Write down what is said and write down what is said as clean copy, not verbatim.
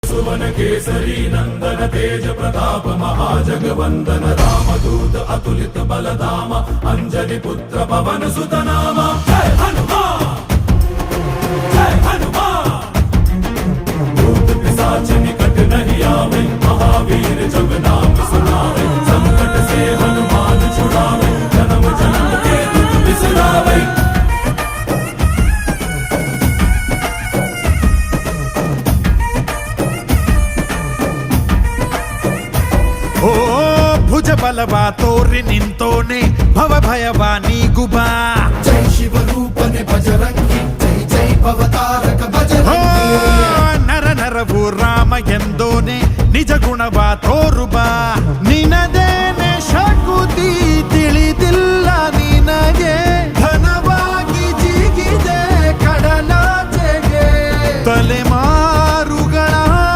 सुवन केसरी नंदन तेज प्रताप महाजगवंदन रामदूत अतुलित बलधाम अंजनी पुत्र पवन सुत नाम जय हनुमान जय हनुमान। भूत पिशाच निकट नहीं आवे महावीर जब नाम सुनावे संकट से हनुमान छुड़ावे जन्म जन्म के दुख बिसरावे। ಓ ಭುಜ ಬಲವಾ ತೋರಿ ನಿಂತೋನೆ ಭವ ಭಯವಾ ನೀಗುಬಾ ಜೈ ಶಿವರೂಪನೆ ಬಜರಂಗಿ ಜೈ ಜೈ ಭವತಾರಕ ಬಜರಂಗಿ ನರ ನರವು ರಾಮ ಎಂದೋನೆ ನಿಜ ಗುಣವಾ